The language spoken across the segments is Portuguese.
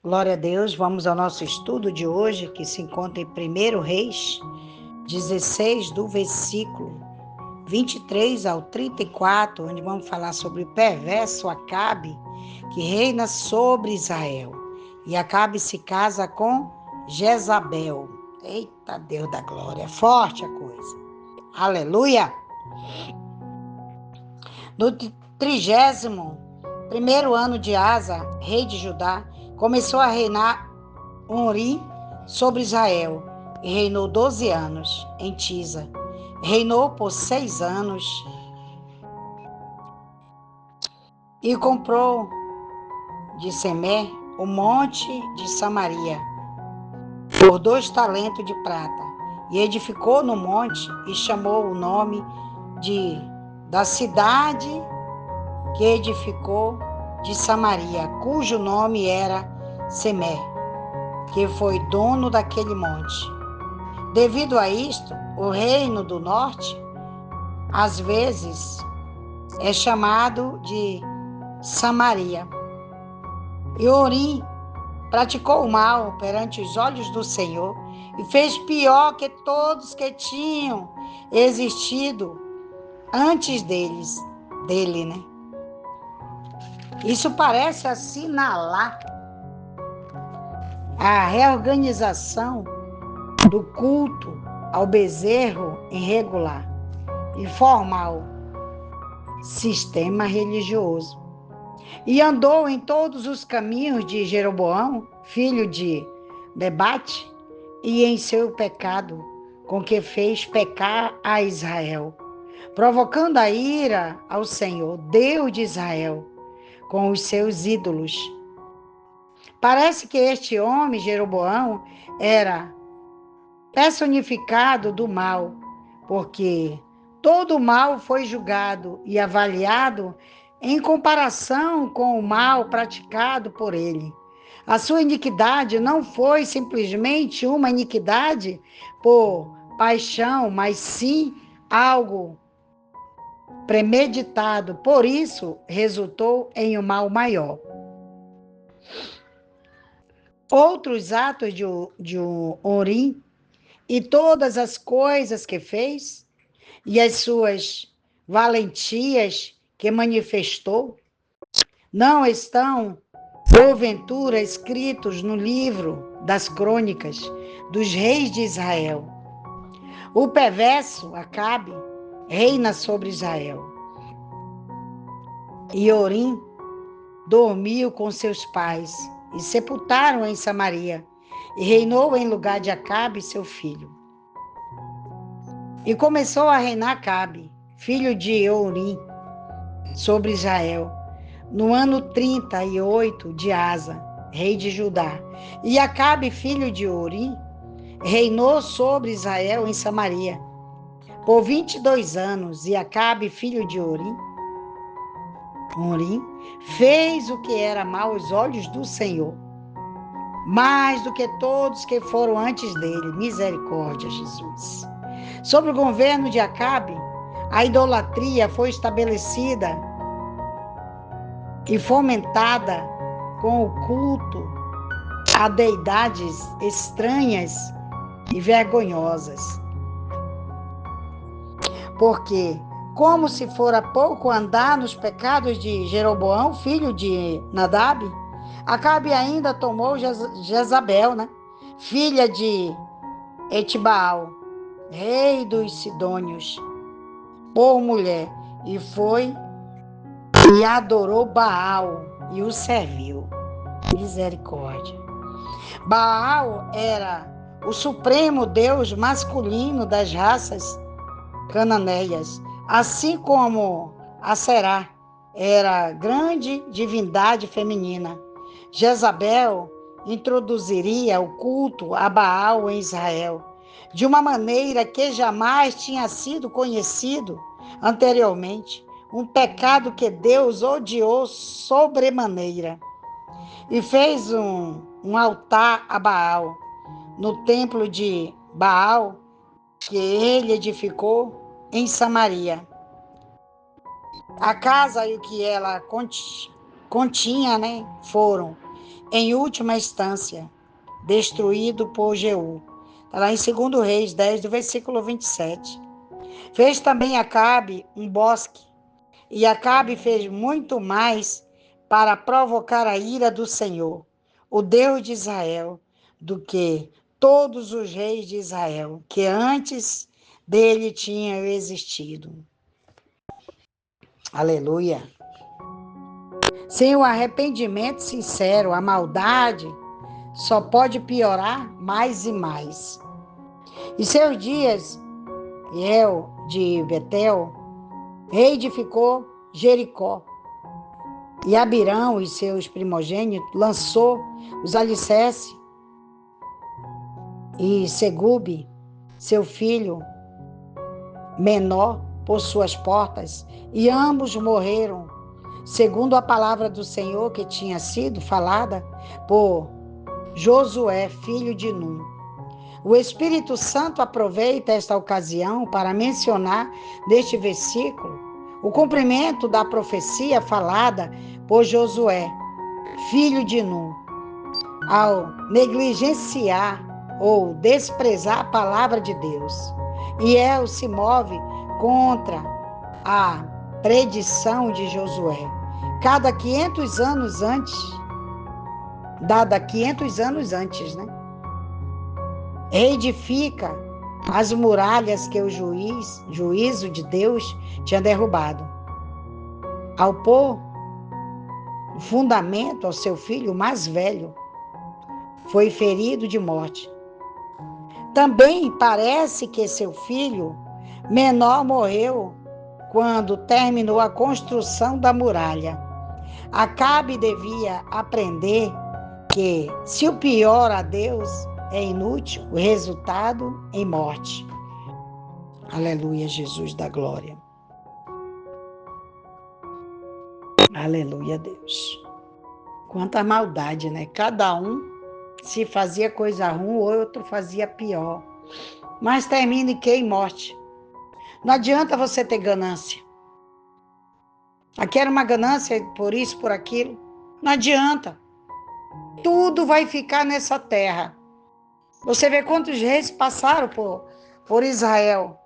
Glória a Deus, vamos ao nosso estudo de hoje, que se encontra em 1 Reis 16, do versículo 23 ao 34, onde vamos falar sobre o perverso Acabe, que reina sobre Israel. E Acabe se casa com Jezabel. Eita Deus da glória, forte a coisa. Aleluia! No 31º ano de Asa, rei de Judá, começou a reinar Omri sobre Israel, e reinou 12 anos em Tisa. Reinou por 6 anos e comprou de Semé o monte de Samaria por 2 talentos de prata, e edificou no monte e chamou o nome da cidade que edificou de Samaria, cujo nome era Semé, que foi dono daquele monte. Devido a isto, o reino do norte, às vezes, é chamado de Samaria. E Orim praticou o mal perante os olhos do Senhor e fez pior que todos que tinham existido antes dele, né? Isso parece assinalar a reorganização do culto ao bezerro irregular e formal sistema religioso. E andou em todos os caminhos de Jeroboão, filho de Nebate, e em seu pecado, com que fez pecar a Israel, provocando a ira ao Senhor, Deus de Israel, com os seus ídolos. Parece que este homem, Jeroboão, era personificado do mal, porque todo o mal foi julgado e avaliado em comparação com o mal praticado por ele. A sua iniquidade não foi simplesmente uma iniquidade por paixão, mas sim algo premeditado. Por isso, resultou em um mal maior. Outros atos de Orim e todas as coisas que fez e as suas valentias que manifestou não estão, porventura, escritos no livro das crônicas dos reis de Israel. O perverso Acabe reina sobre Israel. E Orim dormiu com seus pais e sepultaram em Samaria, e reinou em lugar de Acabe, seu filho. E começou a reinar Acabe, filho de Orim, sobre Israel, no ano 38 de Asa, rei de Judá. E Acabe, filho de Orim, reinou sobre Israel em Samaria por 22 anos. E Acabe, filho de Orim, fez o que era mau aos olhos do Senhor, mais do que todos que foram antes dele. Misericórdia, Jesus. Sobre o governo de Acabe, a idolatria foi estabelecida e fomentada com o culto a deidades estranhas e vergonhosas. Porque, como se fora pouco andar nos pecados de Jeroboão, filho de Nadab, Acabe ainda tomou Jezabel, né? Filha de Etibaal, rei dos Sidônios, por mulher, e foi e adorou Baal e o serviu. Misericórdia. Baal era o supremo deus masculino das raças cananeias, assim como Aserá era grande divindade feminina. Jezabel introduziria o culto a Baal em Israel, de uma maneira que jamais tinha sido conhecido anteriormente, um pecado que Deus odiou sobremaneira. E fez um altar a Baal no templo de Baal, que ele edificou em Samaria. A casa e o que ela continha, né, foram em última instância, destruído por Jeú. Está lá em 2 Reis 10, do versículo 27. Fez também Acabe um bosque, e Acabe fez muito mais para provocar a ira do Senhor, o Deus de Israel, do que todos os reis de Israel, que antes dele tinham existido. Aleluia. Sem o arrependimento sincero, a maldade só pode piorar mais e mais. E seus dias, El de Betel reedificou Jericó. E Abirão e seus primogênitos lançou os alicerces. E Segube, seu filho menor, por suas portas. E ambos morreram, segundo a palavra do Senhor que tinha sido falada por Josué, filho de Num. O Espírito Santo aproveita esta ocasião para mencionar neste versículo o cumprimento da profecia falada por Josué, filho de Num, ao negligenciar ou desprezar a palavra de Deus. E El se move contra a predição de Josué. Dada 500 anos antes, né? Reedifica as muralhas que o juízo de Deus tinha derrubado. Ao pôr o fundamento ao seu filho mais velho, foi ferido de morte. Também parece que seu filho menor morreu quando terminou a construção da muralha. Acabe devia aprender que, se o pior a Deus é inútil, o resultado em morte. Aleluia, Jesus da glória. Aleluia, Deus. Quanta maldade, né? Cada um, se fazia coisa ruim, o outro fazia pior. Mas termina em quê? Em morte. Não adianta você ter ganância. Aqui era uma ganância por isso, por aquilo. Não adianta. Tudo vai ficar nessa terra. Você vê quantos reis passaram por Israel.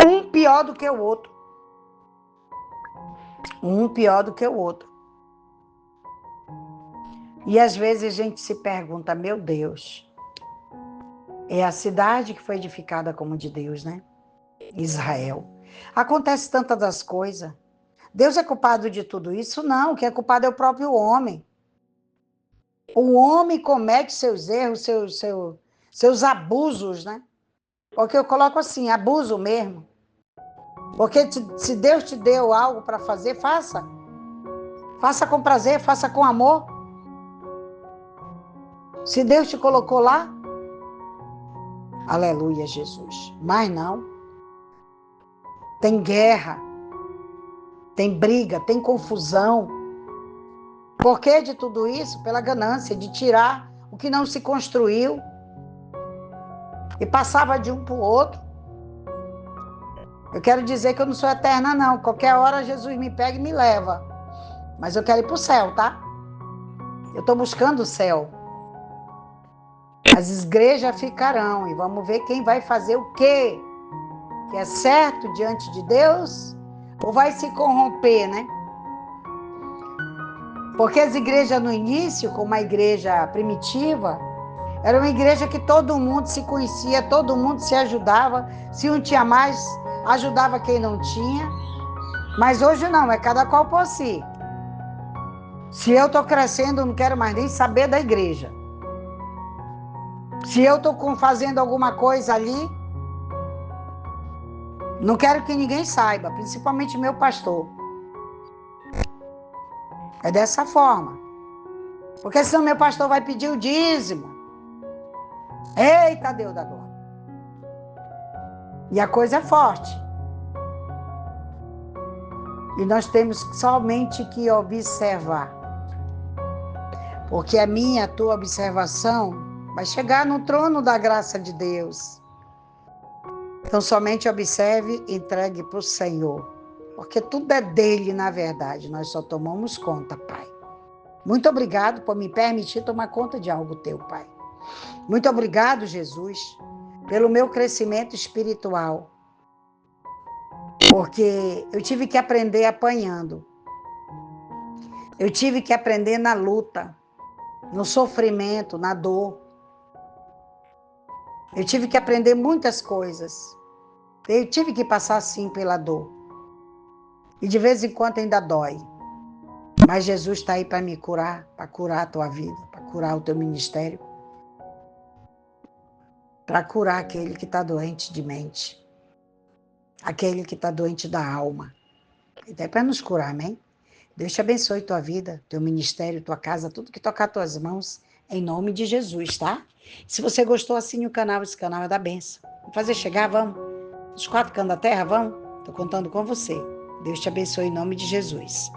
Um pior do que o outro. Um pior do que o outro. E às vezes a gente se pergunta, meu Deus, é a cidade que foi edificada como de Deus, né? Israel. Acontece tantas das coisas. Deus é culpado de tudo isso? Não, quem é culpado é o próprio homem. O homem comete seus erros, seus abusos, né? Porque eu coloco assim, abuso mesmo. Porque se Deus te deu algo para fazer, faça. Faça com prazer, faça com amor. Se Deus te colocou lá, aleluia, Jesus. Mas não. Tem guerra, tem briga, tem confusão. Por que de tudo isso? Pela ganância de tirar o que não se construiu e passava de um para o outro. Eu quero dizer que eu não sou eterna, não. Qualquer hora Jesus me pega e me leva. Mas eu quero ir para o céu, tá? Eu estou buscando o céu. As igrejas ficarão e vamos ver quem vai fazer o quê? Que é certo diante de Deus ou vai se corromper, né? Porque as igrejas no início, como a igreja primitiva, era uma igreja que todo mundo se conhecia, todo mundo se ajudava. Se um tinha mais, ajudava quem não tinha. Mas hoje não, é cada qual por si. Se eu estou crescendo, eu não quero mais nem saber da igreja. Se eu estou fazendo alguma coisa ali, não quero que ninguém saiba, principalmente meu pastor. É dessa forma. Porque senão meu pastor vai pedir o dízimo. Eita, Deus da glória. E a coisa é forte. E nós temos somente que observar. Porque a minha, a tua observação vai chegar no trono da graça de Deus. Então somente observe e entregue para o Senhor. Porque tudo é dele, na verdade. Nós só tomamos conta, Pai. Muito obrigado por me permitir tomar conta de algo teu, Pai. Muito obrigado, Jesus, pelo meu crescimento espiritual. Porque eu tive que aprender apanhando. Eu tive que aprender na luta, no sofrimento, na dor. Eu tive que aprender muitas coisas. Eu tive que passar, sim, pela dor. E de vez em quando ainda dói. Mas Jesus está aí para me curar, para curar a tua vida, para curar o teu ministério, para curar aquele que está doente de mente, aquele que está doente da alma. Até para nos curar, amém? Deus te abençoe tua vida, teu ministério, tua casa, tudo que tocar tuas mãos, em nome de Jesus, tá? Se você gostou, assine o canal, esse canal é da bênção. Vamos fazer chegar, vamos? Os 4 cantos da terra, vamos? Estou contando com você. Deus te abençoe em nome de Jesus.